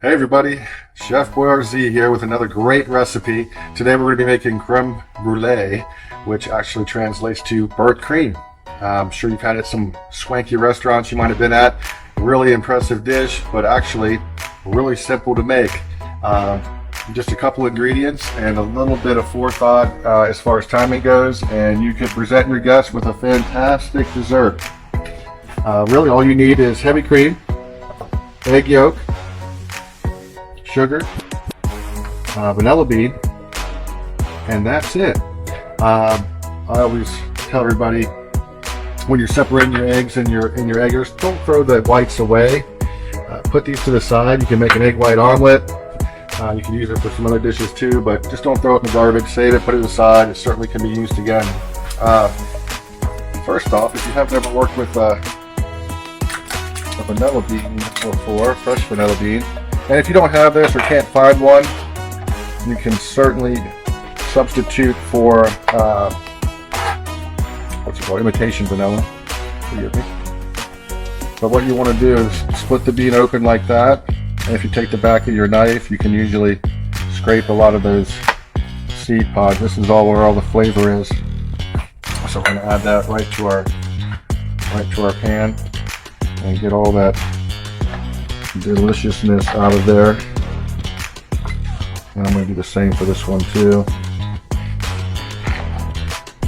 Hey everybody, Chef Boyarzee here with another great recipe. Today we're going to be making creme brulee, which actually translates to burnt cream. I'm sure you've had it at some swanky restaurants you might have been at. Really impressive dish, but actually really simple to make. Just a couple ingredients and a little bit of forethought as far as timing goes, and you could present your guests with a fantastic dessert. Really all you need is heavy cream, egg yolk, sugar, vanilla bean, and that's it. I always tell everybody when you're separating your eggs and your eggers, don't throw the whites away. Put these to the side. You can make an egg white omelet. You can use it for some other dishes too, but just don't throw it in the garbage. Save it, put it aside. It certainly can be used again. First off, if you have never worked with a vanilla bean before, fresh vanilla bean, and if you don't have this or can't find one, you can certainly substitute for imitation vanilla. Forgive me. But what you want to do is split the bean open like that, and if you take the back of your knife, you can usually scrape a lot of those seed pods. This is all where all the flavor is. So we're going to add that right to our pan and get all that deliciousness out of there. And I'm going to do the same for this one too.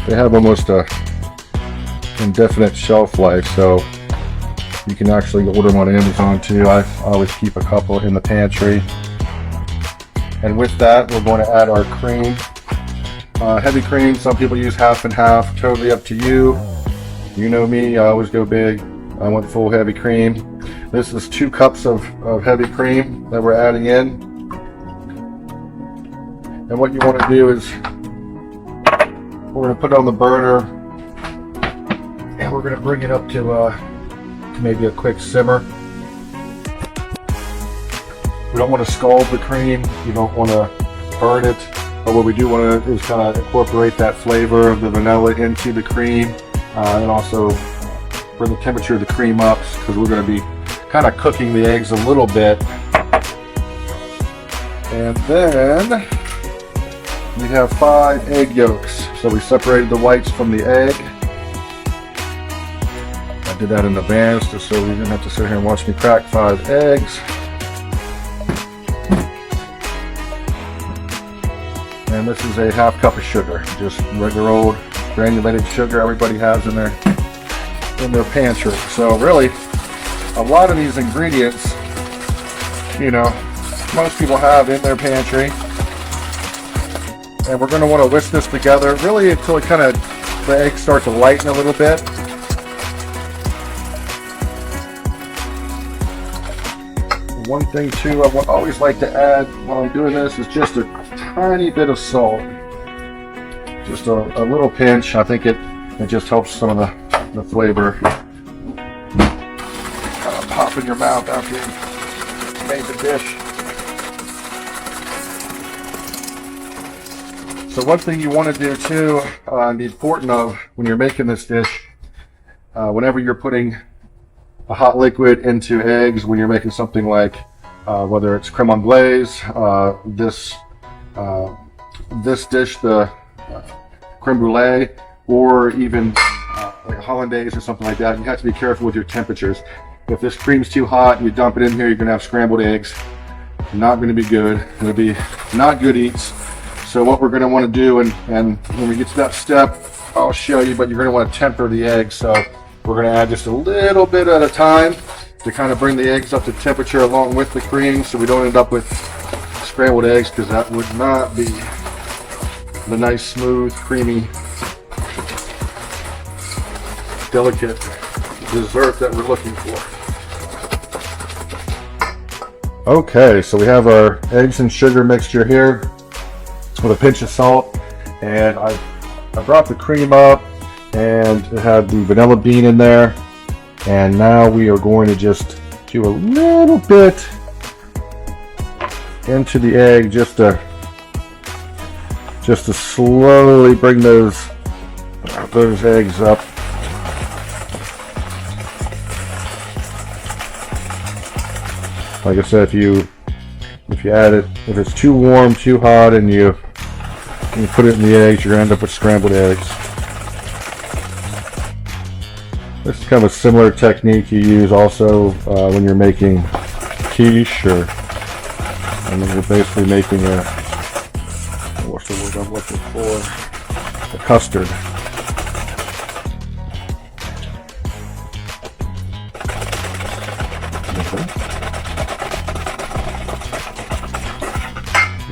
They have almost a indefinite shelf life, so you can actually order them on Amazon too. I always keep a couple in the pantry. And with that, we're going to add our cream. Heavy cream, some people use half and half, totally up to you. You know me, I always go big. I want full heavy cream. This is 2 cups of heavy cream that we're adding in. And what you want to do is we're going to put it on the burner and we're going to bring it up to maybe a quick simmer. We don't want to scald the cream. You don't want to burn it. But what we do want to do is kind of incorporate that flavor of the vanilla into the cream and also bring the temperature of the cream up, because we're going to be kind of cooking the eggs a little bit. And then we have 5 egg yolks. So we separated the whites from the egg. I did that in advance just so we didn't have to sit here and watch me crack 5 eggs. And this is a half cup of sugar, just regular old granulated sugar everybody has in their pantry. So really, a lot of these ingredients, most people have in their pantry. And we're going to want to whisk this together really until the eggs start to lighten a little bit. One thing too, I always like to add while I'm doing this is just a tiny bit of salt. Just a little pinch. I think it just helps some of the flavor kind of pop in your mouth after you made the dish. So one thing you want to do too, and the important of when you're making this dish, whenever you're putting a hot liquid into eggs, when you're making something like whether it's creme anglaise, this dish, the creme brulee, or even like a hollandaise or something like that, you have to be careful with your temperatures. If this cream's too hot and you dump it in here, you're going to have scrambled eggs. Not going to be good. It's going to be not good eats. So what we're going to want to do, and when we get to that step, I'll show you, but you're going to want to temper the eggs. So we're going to add just a little bit at a time to kind of bring the eggs up to temperature along with the cream, so we don't end up with scrambled eggs, because that would not be the nice, smooth, creamy, delicate dessert that we're looking for. Okay, so we have our eggs and sugar mixture here with a pinch of salt, and I brought the cream up, and it had the vanilla bean in there, and now we are going to just do a little bit into the egg just to slowly bring those eggs up. Like I said, if you If you add it, if it's too warm, too hot, and you put it in the eggs, you're gonna end up with scrambled eggs. This is kind of a similar technique you use also when you're making quiche, or and then you're basically making a, what's the word I'm looking for? A custard.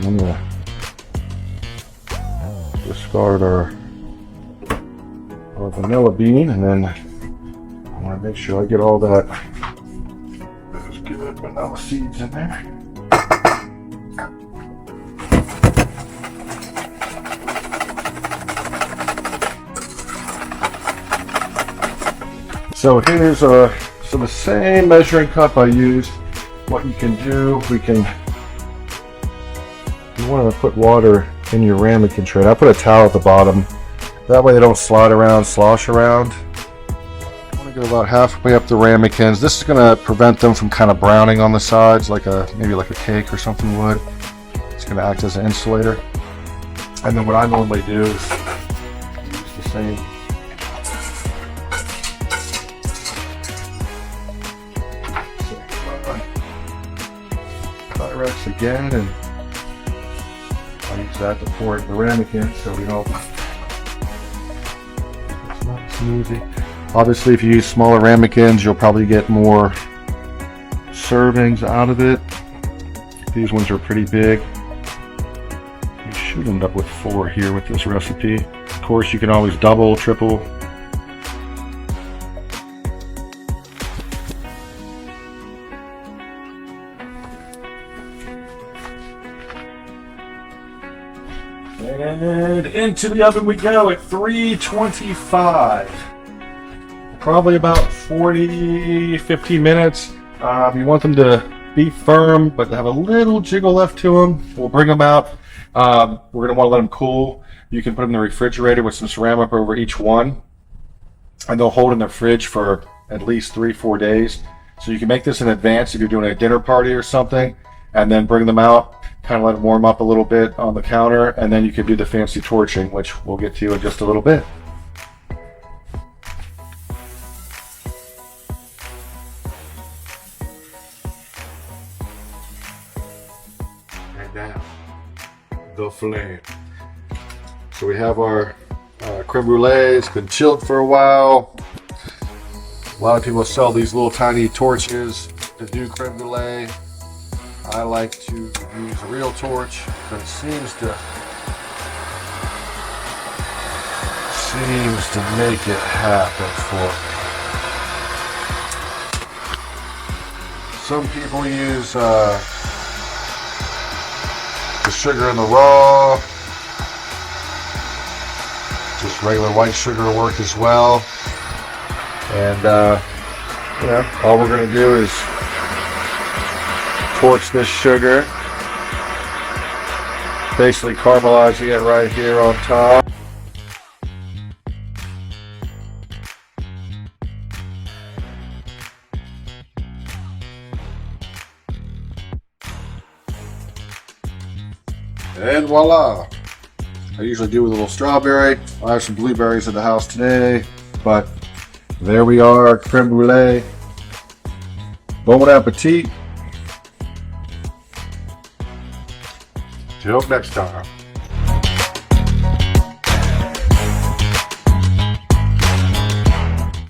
I'm gonna discard our vanilla bean, and then I want to make sure I get all that those good vanilla seeds in there. So here's so the same measuring cup I used. What you can do, you want to put water in your ramekin tray. I put a towel at the bottom. That way they don't slide around, slosh around. I want to go about halfway up the ramekins. This is going to prevent them from kind of browning on the sides, maybe like a cake or something would. It's going to act as an insulator. And then what I normally do is use the same. Pyrex again, and I use that to pour it in the ramekin so we don't. It's nice and easy. Obviously, if you use smaller ramekins, you'll probably get more servings out of it. These ones are pretty big. You should end up with 4 here with this recipe. Of course, you can always double, triple. And into the oven we go at 325. Probably about 50 minutes. You want them to be firm, but have a little jiggle left to them. We'll bring them out. We're going to want to let them cool. You can put them in the refrigerator with some ceramic over each one, and they'll hold in the fridge for at least 3-4 days. So you can make this in advance if you're doing a dinner party or something, and then bring them out. Kind of let it warm up a little bit on the counter, and then you can do the fancy torching, which we'll get to in just a little bit. And now, the flame. So we have our creme brulee. It's been chilled for a while. A lot of people sell these little tiny torches to do creme brulee. I like to use a real torch because it seems to make it happen for me. Some people use the sugar in the raw. Just regular white sugar will work as well. And all we're going to do is torch this sugar, basically caramelizing it right here on top. And voila! I usually do with a little strawberry. I have some blueberries at the house today, but there we are, creme brulee. Bon appetit. Till next time.